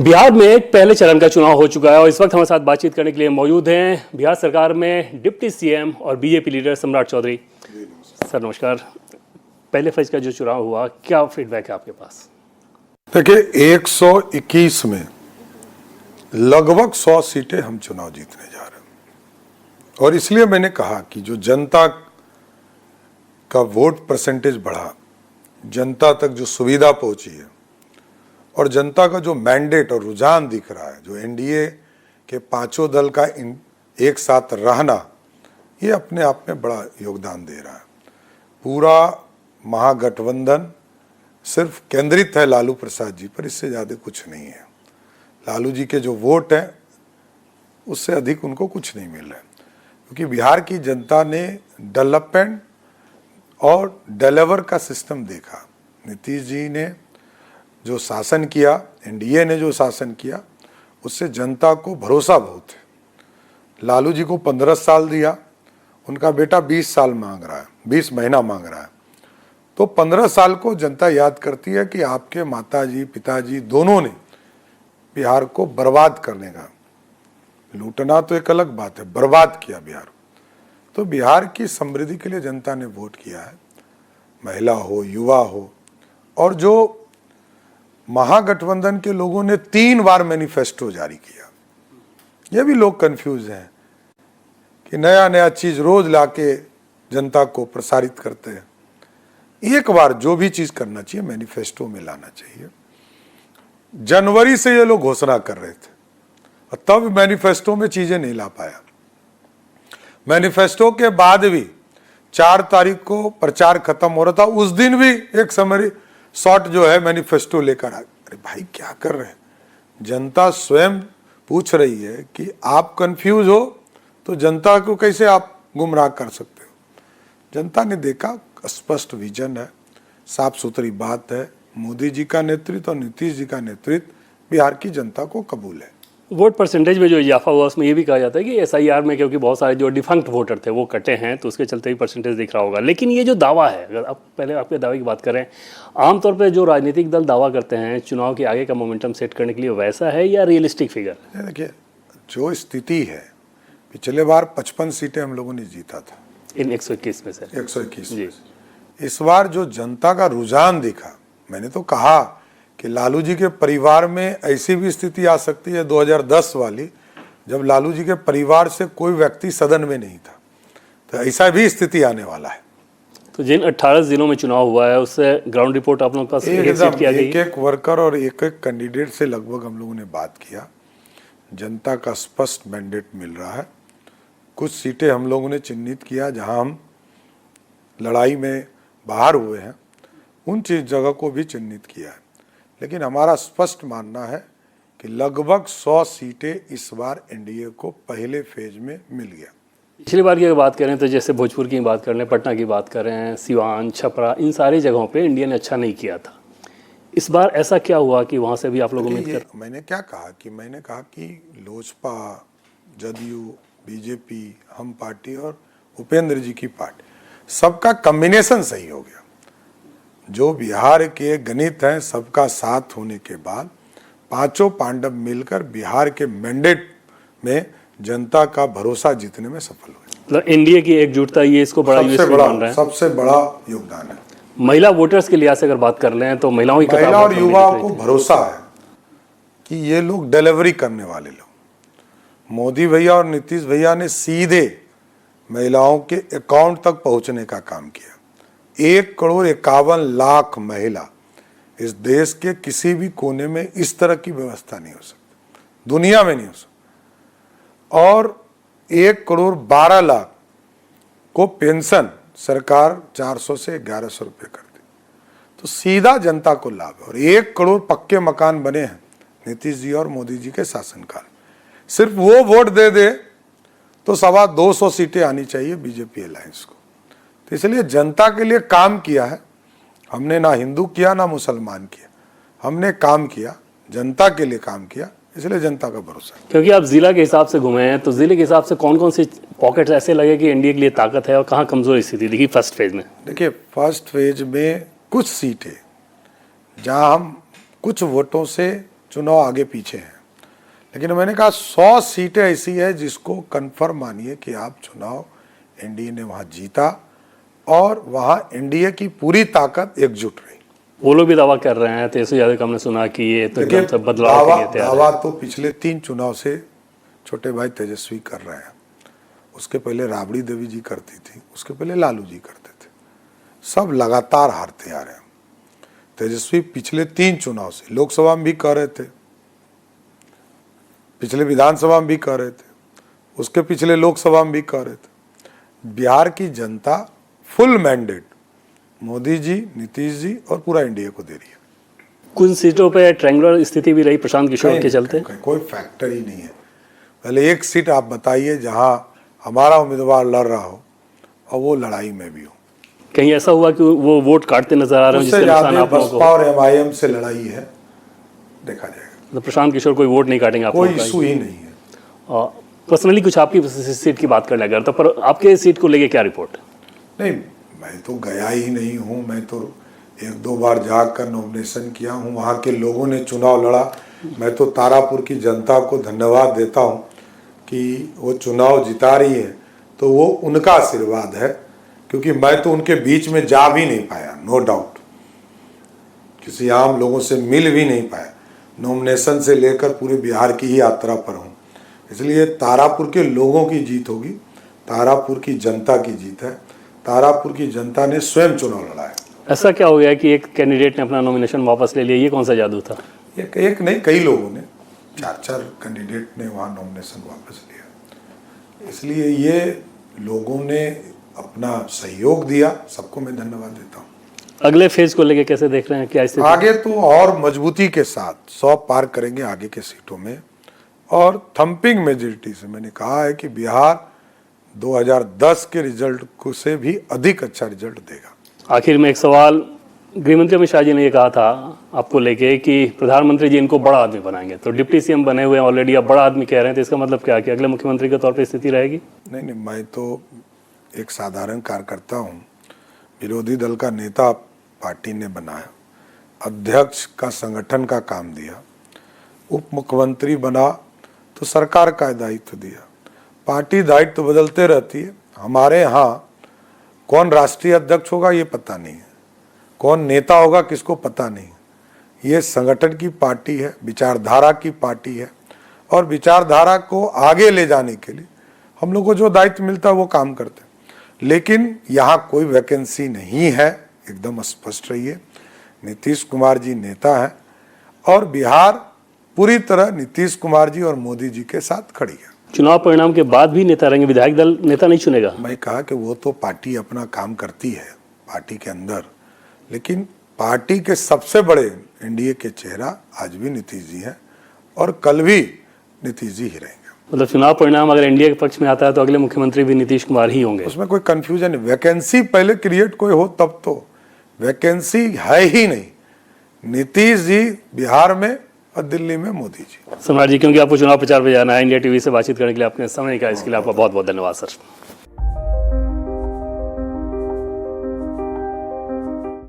बिहार में एक पहले चरण का चुनाव हो चुका है और इस वक्त हमारे साथ बातचीत करने के लिए मौजूद हैं बिहार सरकार में डिप्टी सीएम और बीजेपी लीडर सम्राट चौधरी। सर नमस्कार। पहले फेज का जो चुनाव हुआ, क्या फीडबैक है आपके पास? देखिए 121 में लगभग 100 सीटें हम चुनाव जीतने जा रहे हैं और इसलिए मैंने कहा कि जो जनता का वोट परसेंटेज बढ़ा, जनता तक जो सुविधा पहुंची है और जनता का जो मैंडेट और रुझान दिख रहा है, जो एनडीए के पांचों दल का एक साथ रहना, ये अपने आप में बड़ा योगदान दे रहा है। पूरा महागठबंधन सिर्फ केंद्रित है लालू प्रसाद जी पर, इससे ज़्यादा कुछ नहीं है। लालू जी के जो वोट हैं उससे अधिक उनको कुछ नहीं मिल रहा है, क्योंकि बिहार की जनता ने डेवलपमेंट और डिलीवर का सिस्टम देखा। नीतीश जी ने जो शासन किया, एनडीए ने जो शासन किया, उससे जनता को भरोसा बहुत है। लालू जी को 15 साल दिया, उनका बेटा 20 साल मांग रहा है, 20 महीना मांग रहा है, तो 15 साल को जनता याद करती है कि आपके माताजी पिताजी दोनों ने बिहार को बर्बाद करने का, लूटना तो एक अलग बात है, बर्बाद किया बिहार। तो बिहार की समृद्धि के लिए जनता ने वोट किया है, महिला हो, युवा हो। और जो महागठबंधन के लोगों ने 3 बार मैनिफेस्टो जारी किया, ये भी लोग कंफ्यूज हैं कि नया नया चीज रोज लाके जनता को प्रसारित करते हैं। एक बार जो भी चीज करना चाहिए मैनिफेस्टो में लाना चाहिए। जनवरी से ये लोग घोषणा कर रहे थे और तब मैनिफेस्टो में चीजें नहीं ला पाया। मैनिफेस्टो के बाद भी 4 तारीख को प्रचार खत्म हो रहा था, उस दिन भी एक समरी शॉर्ट जो है मैनिफेस्टो लेकर आ। अरे भाई क्या कर रहे हैं? जनता स्वयं पूछ रही है कि आप कंफ्यूज हो तो जनता को कैसे आप गुमराह कर सकते हो? जनता ने देखा, स्पष्ट विजन है, साफ सुथरी बात है। मोदी जी का नेतृत्व और नीतीश जी का नेतृत्व बिहार की जनता को कबूल है। वोट परसेंटेज में जो इजाफा हुआ उसमें ये भी कहा जाता है कि एसआईआर में क्योंकि बहुत सारे जो डिफंक्ट वोटर थे वो कटे हैं, तो उसके चलते ही परसेंटेज दिख रहा होगा। लेकिन ये जो दावा है, अगर आप पहले आपके दावे की बात करें, आमतौर पे जो राजनीतिक दल दावा करते हैं चुनाव के आगे का मोमेंटम सेट करने के लिए, वैसा है या रियलिस्टिक फिगर? देखिए जो स्थिति है, पिछले बार 55 सीटें हम लोगों ने जीता था इन 121 में से। 121 में। इस बार जो जनता का रुझान दिखा, मैंने तो कहा कि लालू जी के परिवार में ऐसी भी स्थिति आ सकती है 2010 वाली, जब लालू जी के परिवार से कोई व्यक्ति सदन में नहीं था, तो ऐसा भी स्थिति आने वाला है। तो जिन 18 जिलों में चुनाव हुआ है उससे ग्राउंड रिपोर्ट आप लोगों का एक वर्कर और एक कैंडिडेट से लगभग हम लोगों ने बात किया। जनता का स्पष्ट मैंडेट मिल रहा है। कुछ सीटें हम लोगों ने चिन्हित किया जहां हम लड़ाई में बाहर हुए हैं, उन जगह को भी चिन्हित किया है। लेकिन हमारा स्पष्ट मानना है कि लगभग 100 सीटें इस बार एनडीए को पहले फेज में मिल गया। पिछली बार की अगर बात करें तो जैसे भोजपुर की बात कर लें, पटना की बात करें, सिवान, छपरा, इन सारी जगहों पे इंडिया ने अच्छा नहीं किया था। इस बार ऐसा क्या हुआ कि वहाँ से भी आप लोगों ने? मैंने क्या कहा कि मैंने कहा कि लोजपा, जदयू, बीजेपी, हम पार्टी और उपेंद्र जी की पार्टी, सबका कॉम्बिनेशन सही हो गया। जो बिहार के गणित हैं, सबका साथ होने के बाद पांचों पांडव मिलकर बिहार के मैंडेट में जनता का भरोसा जीतने में सफल हुए। मतलब एनडीए की एकजुटता, ये इसको बड़ा सबसे बड़ा योगदान है। महिला वोटर्स के लिहाज से अगर बात कर लें तो महिला और युवाओं को भरोसा है कि ये लोग डिलीवरी करने वाले लोग। मोदी भैया और नीतीश भैया ने सीधे महिलाओं के अकाउंट तक पहुंचने का काम किया। 1,51,00,000 महिला, इस देश के किसी भी कोने में इस तरह की व्यवस्था नहीं हो सकती, दुनिया में नहीं हो सकती। और 1,12,00,000 को पेंशन सरकार 400 से 1,100 रुपये करती, तो सीधा जनता को लाभ है। और 1 करोड़ पक्के मकान बने हैं नीतीश जी और मोदी जी के शासनकाल। सिर्फ वो वोट दे दे तो 225 सीटें आनी चाहिए बीजेपी अलायंस को। तो इसलिए जनता के लिए काम किया है हमने, ना हिंदू किया ना मुसलमान किया, हमने काम किया, जनता के लिए काम किया, इसलिए जनता का भरोसा। क्योंकि आप जिला के हिसाब से घूमे हैं, तो जिले के हिसाब से कौन कौन से पॉकेट्स ऐसे लगे कि एनडीए के लिए ताकत है और कहाँ कमजोर स्थिति दिखी फर्स्ट फेज में? देखिए फर्स्ट फेज में कुछ सीटें जहां हम कुछ वोटों से चुनाव आगे पीछे हैं, लेकिन मैंने कहा 100 सीटें ऐसी है जिसको कन्फर्म मानिए कि आप चुनाव एनडीए ने वहां जीता और वहां एनडीए की पूरी ताकत एकजुट रही। वो लोग भी दावा कर रहे हैं, तेजस्वी यादव का हमने सुना कि ये तो एकदम से बदलाव के लिए तैयार है। दावा तो पिछले 3 चुनाव से छोटे भाई तेजस्वी कर रहे हैं। उसके पहले राबड़ी देवी जी करती थी, उसके पहले लालू जी करते थे, सब लगातार हारते आ रहे हैं। तेजस्वी पिछले 3 चुनाव से लोकसभा में भी कह रहे थे, पिछले विधानसभा में भी कह रहे थे, उसके पिछले लोकसभा में भी कह रहे थे। बिहार की जनता फुल मैंडेट मोदी जी, नीतीश जी और पूरा एनडीए को दे रही है। कुछ सीटों पे ट्रायंगुलर स्थिति भी रही प्रशांत किशोर के चलते। कोई फैक्टर ही नहीं है। पहले एक सीट आप बताइए जहां हमारा उम्मीदवार लड़ रहा हो और वो लड़ाई में भी हो। कहीं ऐसा हुआ कि वो वोट काटते नजर आ रहे हैं उससे जिससे नुकसान ज्यादा आप लोगों बसपा और एमआईएम से लड़ाई है, देखा जाएगा। को? प्रशांत किशोर कोई वोट नहीं काटेंगे आप कोई लोगों का? इशू ही नहीं है। पर्सनली कुछ आपकी सीट की बात कर लिया करता, पर आपके सीट को लेके क्या रिपोर्ट है? नहीं, मैं तो गया ही नहीं हूँ। मैं तो 1-2 बार जाकर नॉमिनेशन किया हूँ, वहाँ के लोगों ने चुनाव लड़ा। मैं तो तारापुर की जनता को धन्यवाद देता हूँ कि वो चुनाव जिता रही है, तो वो उनका आशीर्वाद है, क्योंकि मैं तो उनके बीच में जा भी नहीं पाया, नो डाउट। किसी आम लोगों से मिल भी नहीं पाया। नॉमिनेशन से लेकर पूरे बिहार की ही यात्रा पर हूँ, इसलिए तारापुर के लोगों की जीत होगी, तारापुर की जनता की जीत है। तारापुर की जनता ने स्वयं चुनाव लड़ा है। ऐसा क्या हो गया कि एक कैंडिडेट ने अपना नॉमिनेशन वापस ले लिया? ये कौन सा जादू था? एक नहीं, कई लोगों ने, 4 कैंडिडेट ने वहाँ नॉमिनेशन वापस लिया। इसलिए ये लोगों ने अपना सहयोग दिया, सबको मैं धन्यवाद देता हूँ। अगले फेज को लेके कैसे देख रहे हैं? क्या स्थिति? आगे तो और मजबूती के साथ 100 पार करेंगे आगे के सीटों में, और थम्पिंग मेजोरिटी से। मैंने कहा है कि बिहार 2010 के रिजल्ट को से भी अधिक अच्छा रिजल्ट देगा। आखिर में एक सवाल, गृहमंत्री अमित शाह जी ने ये कहा था आपको लेके कि प्रधानमंत्री जी इनको बड़ा आदमी बनाएंगे, तो डिप्टी सीएम बने हुए हैं ऑलरेडी, अब बड़ा आदमी कह रहे हैं, तो इसका मतलब क्या कि अगले मुख्यमंत्री के तौर पर स्थिति रहेगी? नहीं, मैं तो एक साधारण कार्यकर्ता हूँ। विरोधी दल का नेता पार्टी ने बनाया, अध्यक्ष का संगठन का काम दिया, उप मुख्यमंत्री बना तो सरकार का दायित्व दिया। पार्टी दायित्व बदलते रहती है। हमारे यहाँ कौन राष्ट्रीय अध्यक्ष होगा ये पता नहीं है, कौन नेता होगा किसको पता नहीं। ये संगठन की पार्टी है, विचारधारा की पार्टी है, और विचारधारा को आगे ले जाने के लिए हम लोग को जो दायित्व मिलता है वो काम करते हैं। लेकिन यहाँ कोई वैकेंसी नहीं है, एकदम स्पष्ट रहिए। नीतीश कुमार जी नेता हैं और बिहार पूरी तरह नीतीश कुमार जी और मोदी जी के साथ खड़ी है। चुनाव परिणाम के बाद भी नेता रहेंगे, विधायक दल नेता नहीं चुनेगा? मैं कहा कि वो तो पार्टी अपना काम करती है पार्टी के अंदर, लेकिन पार्टी के सबसे बड़े एनडीए के चेहरा आज भी नीतीश जी हैं और कल भी नीतीश जी ही रहेंगे। मतलब चुनाव परिणाम अगर एनडीए के पक्ष में आता है तो अगले मुख्यमंत्री भी नीतीश कुमार ही होंगे? उसमें कोई कंफ्यूजन नहीं। वैकेंसी पहले क्रिएट कोई हो तब तो, वैकेंसी है ही नहीं। नीतीश जी बिहार में और दिल्ली में मोदी जी। सम्राट जी, क्योंकि आपको चुनाव प्रचार पे जाना है, इंडिया टीवी से बातचीत करने के लिए आपने समय निकाला, इसके लिए आपका बहुत बहुत धन्यवाद सर।